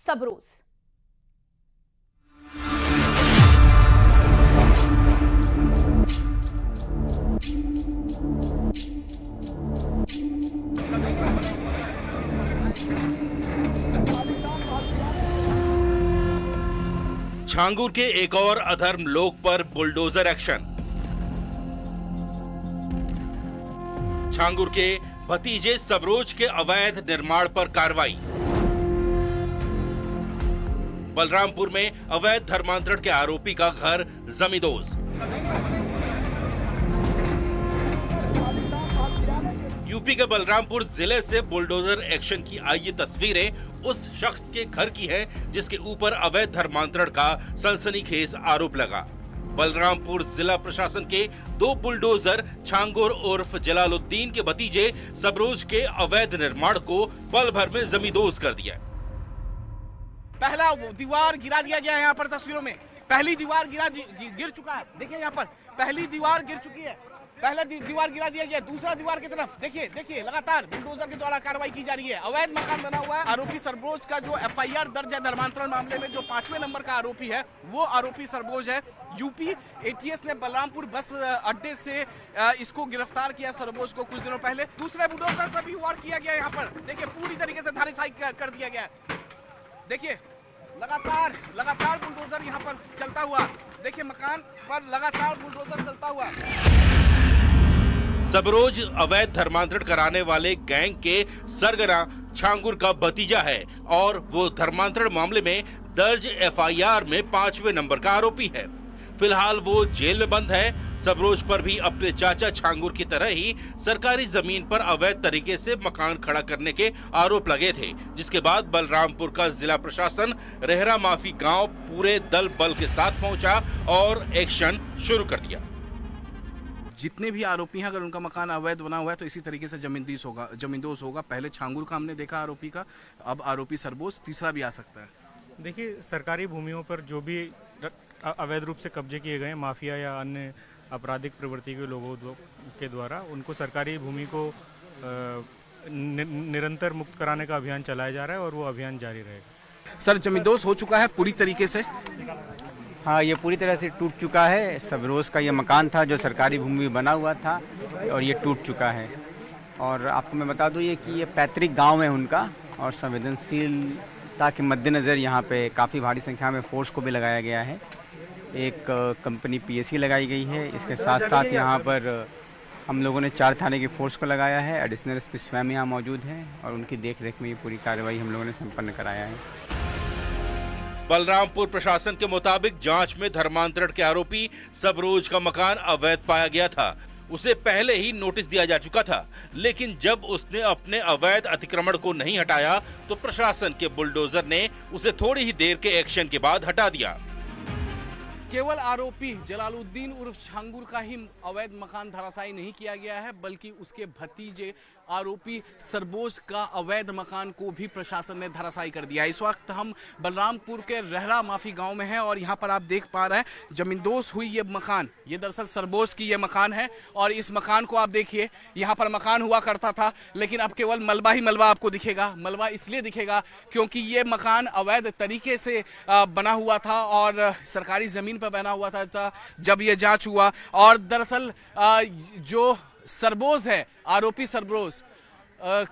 सबरोज। छांगुर के एक और अधर्म लोक पर बुलडोजर एक्शन। छांगुर के भतीजे सबरोज के अवैध निर्माण पर कार्रवाई। बलरामपुर में अवैध धर्मांतरण के आरोपी का घर जमींदोज। यूपी के बलरामपुर जिले से बुलडोजर एक्शन की आई ये तस्वीरें उस शख्स के घर की हैं जिसके ऊपर अवैध धर्मांतरण का सनसनीखेज आरोप लगा। बलरामपुर जिला प्रशासन के 2 बुलडोजर छांगुर उर्फ जलालुद्दीन के भतीजे सबरोज के अवैध निर्माण को पल भर में जमींदोज कर दिया। पहला दीवार गिरा दिया गया है। यहाँ पर तस्वीरों में पहली दीवार गिर चुका है। देखिए यहाँ पर पहली दीवार गिर चुकी है। पहला दीवार गिरा दिया गया। दूसरा दीवार की तरफ देखिए लगातार बुलडोजर के द्वारा कार्रवाई की जा रही है। अवैध मकान बना हुआ है। आरोपी सरबोज का जो एफआईआर दर्ज है धर्मांतरण मामले में, जो 5वें नंबर का आरोपी है वो आरोपी सरबोज है। यूपी एटीएस ने बलरामपुर बस अड्डे से इसको गिरफ्तार किया सरबोज को कुछ दिनों पहले। दूसरे बुलडोजर से भी वार किया गया। यहाँ पर देखिए पूरी तरीके से धराशायी कर दिया गया। देखिए लगातार बुलडोजर यहाँ पर चलता हुआ। देखिए मकान पर लगातार बुलडोजर चलता हुआ। सबरोज अवैध धर्मांतरण कराने वाले गैंग के सरगना छांगुर का भतीजा है और वो धर्मांतरण मामले में दर्ज एफआईआर में 5वें नंबर का आरोपी है। फिलहाल वो जेल में बंद है। सबरोज पर भी अपने चाचा छांगुर की तरह ही सरकारी जमीन पर अवैध तरीके से मकान खड़ा करने के आरोप लगे थे, जिसके बाद बलरामपुर का जिला प्रशासन रेहरा माफी गांव पूरे दल बल के साथ पहुंचा और एक्शन शुरू कर दिया। जितने भी आरोपी हैं अगर उनका मकान अवैध बना हुआ है तो इसी तरीके से जमींदोज होगा। पहले छांगुर का हमने देखा आरोपी का, अब आरोपी सरबोज, तीसरा भी आ सकता है। देखिए सरकारी भूमियों पर जो भी अवैध रूप से कब्जे किए गए माफिया या अन्य आपराधिक प्रवृत्ति के लोगों के द्वारा उनको सरकारी भूमि को निरंतर मुक्त कराने का अभियान चलाया जा रहा है और वो अभियान जारी रहेगा। सर जमींदोज हो चुका है पूरी तरीके से? हाँ, ये पूरी तरह से टूट चुका है। सबरोज का ये मकान था जो सरकारी भूमि में बना हुआ था और ये टूट चुका है। और आपको मैं बता दूँ कि ये पैतृक गांव है उनका और संवेदनशीलता के मद्देनज़र यहाँ पे काफ़ी भारी संख्या में फोर्स को भी लगाया गया है। एक कंपनी पीएसी लगाई गई है। इसके साथ साथ यहाँ पर हम लोगों ने 4 थाने की फोर्स को लगाया है। एडिशनल एसपी स्वयं यहाँ मौजूद हैं और उनकी देखरेख में ये पूरी कार्रवाई हम लोगों ने संपन्न कराया है। बलरामपुर प्रशासन के मुताबिक जांच में धर्मांतरण के आरोपी सबरोज का मकान अवैध पाया गया था। उसे पहले ही नोटिस दिया जा चुका था, लेकिन जब उसने अपने अवैध अतिक्रमण को नहीं हटाया तो प्रशासन के बुलडोजर ने उसे थोड़ी ही देर के एक्शन के बाद हटा दिया। केवल आरोपी जलालुद्दीन उर्फ छांगुर का ही अवैध मकान धराशायी नहीं किया गया है, बल्कि उसके भतीजे आरोपी सरबोज का अवैध मकान को भी प्रशासन ने धराशायी कर दिया। इस वक्त हम बलरामपुर के रेहरा माफी गांव में हैं और यहां पर आप देख पा रहे हैं जमींदोज हुई ये मकान, ये दरअसल सरबोज की ये मकान है। और इस मकान को आप देखिए, यहां पर मकान हुआ करता था लेकिन अब केवल मलबा ही मलबा आपको दिखेगा। मलबा इसलिए दिखेगा क्योंकि ये मकान अवैध तरीके से बना हुआ था और सरकारी जमीन पर बना हुआ था जब ये जांच हुआ। और दरअसल जो सरबोज है, आरोपी सरबोज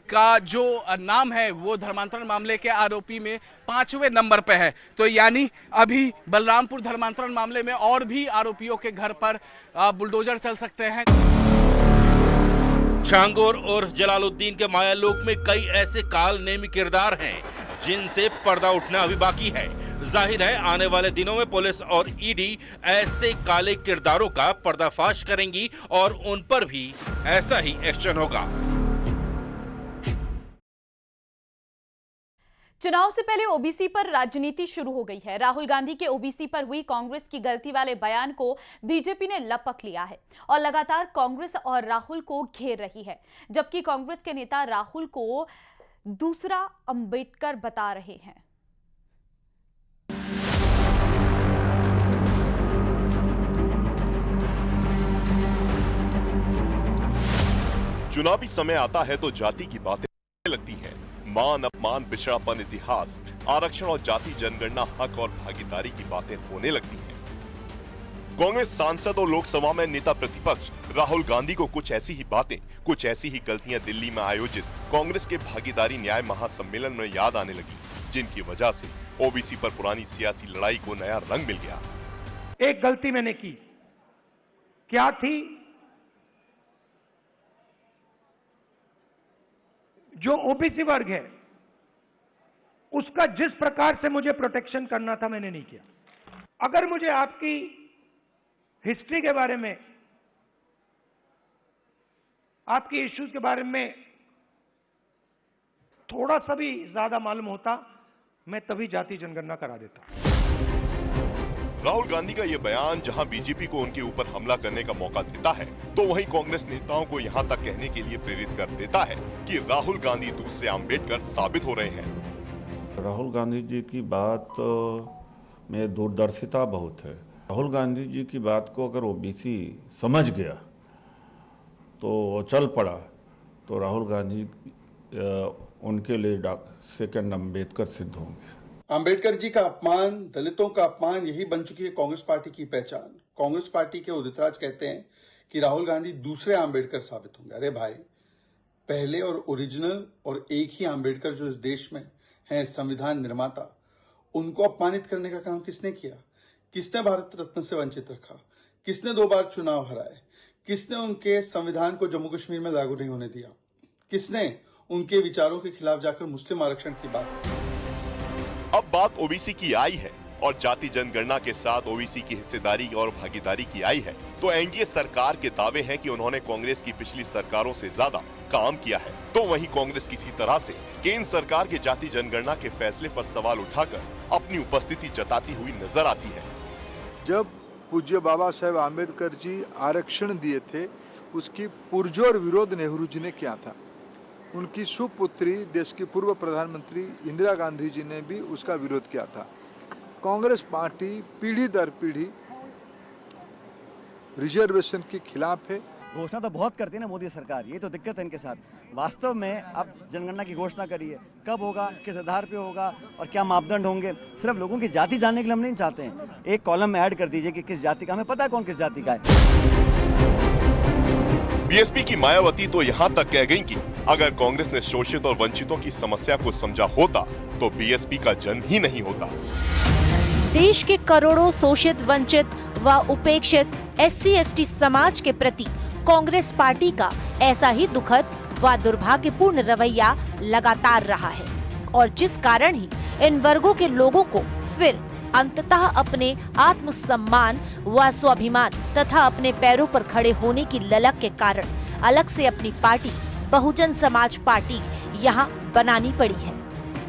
का जो नाम है वो धर्मांतरण मामले के आरोपी में 5वें नंबर पे है। तो यानी अभी बलरामपुर धर्मांतरण मामले में और भी आरोपियों के घर पर बुलडोजर चल सकते हैं। छांगुर और जलालुद्दीन के मायालोक में कई ऐसे काल नेमी किरदार हैं जिनसे पर्दा उठना अभी बाकी है। जाहिर है आने वाले दिनों में पुलिस और ईडी ऐसे काले किरदारों का पर्दाफाश करेंगी और उन पर भी ऐसा ही एक्शन होगा। चुनाव से पहले ओबीसी पर राजनीति शुरू हो गई है। राहुल गांधी के ओबीसी पर हुई कांग्रेस की गलती वाले बयान को बीजेपी ने लपक लिया है और लगातार कांग्रेस और राहुल को घेर रही है, जबकि कांग्रेस के नेता राहुल को दूसरा अंबेडकर बता रहे हैं। चुनावी समय आता है तो जाति की बातें लगती है, मान अपमान, पिछड़ापन, इतिहास, आरक्षण और जाति जनगणना, हक और भागीदारी की बातें होने लगती हैं। कांग्रेस सांसद और लोकसभा में नेता प्रतिपक्ष राहुल गांधी को कुछ ऐसी ही बातें, कुछ ऐसी ही गलतियां दिल्ली में आयोजित कांग्रेस के भागीदारी न्याय महासम्मेलन में याद आने लगी, जिनकी वजह से ओबीसी पर पुरानी सियासी लड़ाई को नया रंग मिल गया। एक गलती मैंने की, क्या थी? जो ओबीसी वर्ग है उसका जिस प्रकार से मुझे प्रोटेक्शन करना था मैंने नहीं किया। अगर मुझे आपकी हिस्ट्री के बारे में, आपकी इश्यूज के बारे में थोड़ा सा भी ज्यादा मालूम होता, मैं तभी जाति जनगणना करा देता। राहुल गांधी का ये बयान जहां बीजेपी को उनके ऊपर हमला करने का मौका देता है, तो वहीं कांग्रेस नेताओं को यहां तक कहने के लिए प्रेरित कर देता है कि राहुल गांधी दूसरे अंबेडकर साबित हो रहे हैं। राहुल गांधी जी की बात में दूरदर्शिता बहुत है। राहुल गांधी जी की बात को अगर ओबीसी समझ गया तो चल पड़ा, तो राहुल गांधी उनके लिए सेकंड अंबेडकर सिद्ध होंगे। अंबेडकर जी का अपमान, दलितों का अपमान, यही बन चुकी है कांग्रेस पार्टी की पहचान। कांग्रेस पार्टी के उदितराज कहते हैं कि राहुल गांधी दूसरे अंबेडकर साबित होंगे। अरे भाई, पहले और ओरिजिनल और एक ही अंबेडकर जो इस देश में हैं, संविधान निर्माता, उनको अपमानित करने का काम किसने किया? किसने भारत रत्न से वंचित रखा? किसने 2 बार चुनाव हराए? किसने उनके संविधान को जम्मू कश्मीर में लागू नहीं होने दिया? किसने उनके विचारों के खिलाफ जाकर मुस्लिम आरक्षण की बात की? अब बात ओबीसी की आई है और जाति जनगणना के साथ ओबीसी की हिस्सेदारी और भागीदारी की आई है, तो एनडीए सरकार के दावे हैं कि उन्होंने कांग्रेस की पिछली सरकारों से ज्यादा काम किया है। तो वहीं कांग्रेस किसी तरह से केंद्र सरकार के जाति जनगणना के फैसले पर सवाल उठाकर अपनी उपस्थिति जताती हुई नजर आती है। जब पूज्य बाबा साहेब आम्बेडकर जी आरक्षण दिए थे, उसकी पुरजोर विरोध नेहरू जी ने किया था। उनकी सुपुत्री, देश की पूर्व प्रधानमंत्री इंदिरा गांधी जी ने भी उसका विरोध किया था। कांग्रेस पार्टी पीढ़ी दर पीढ़ी रिजर्वेशन के खिलाफ है। घोषणा तो बहुत करती है ना मोदी सरकार, ये तो दिक्कत है इनके साथ। वास्तव में अब जनगणना की घोषणा करिए, कब होगा, किस आधार पे होगा और क्या मापदंड होंगे, सिर्फ लोगों की जाति जानने के लिए हम नहीं चाहते हैं। एक कॉलम में ऐड कर दीजिए कि किस जाति का, हमें पता है कौन किस जाति का है। बीएसपी की मायावती तो यहाँ तक कह गई कि अगर कांग्रेस ने शोषित और वंचितों की समस्या को समझा होता तो बीएसपी का जन्म ही नहीं होता। देश के करोड़ों शोषित, वंचित व उपेक्षित SC/ST समाज के प्रति कांग्रेस पार्टी का ऐसा ही दुखद व दुर्भाग्यपूर्ण रवैया लगातार रहा है, और जिस कारण ही इन वर्गों के लोगों को फिर अंततः अपने आत्मसम्मान व स्वाभिमान तथा अपने पैरों पर खड़े होने की ललक के कारण अलग से अपनी पार्टी बहुजन समाज पार्टी यहाँ बनानी पड़ी है।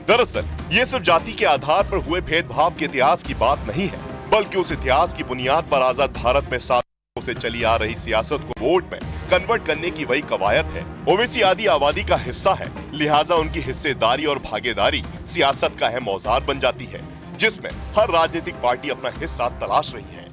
दरअसल ये सिर्फ जाति के आधार पर हुए भेदभाव के इतिहास की बात नहीं है, बल्कि उस इतिहास की बुनियाद पर आजाद भारत में सालों से चली आ रही सियासत को वोट में कन्वर्ट करने की वही कवायद है। ओबीसी आदि आबादी का हिस्सा है, लिहाजा उनकी हिस्सेदारी और भागीदारी सियासत का अहम औजार बन जाती है, जिसमें हर राजनीतिक पार्टी अपना हिस्सा तलाश रही है।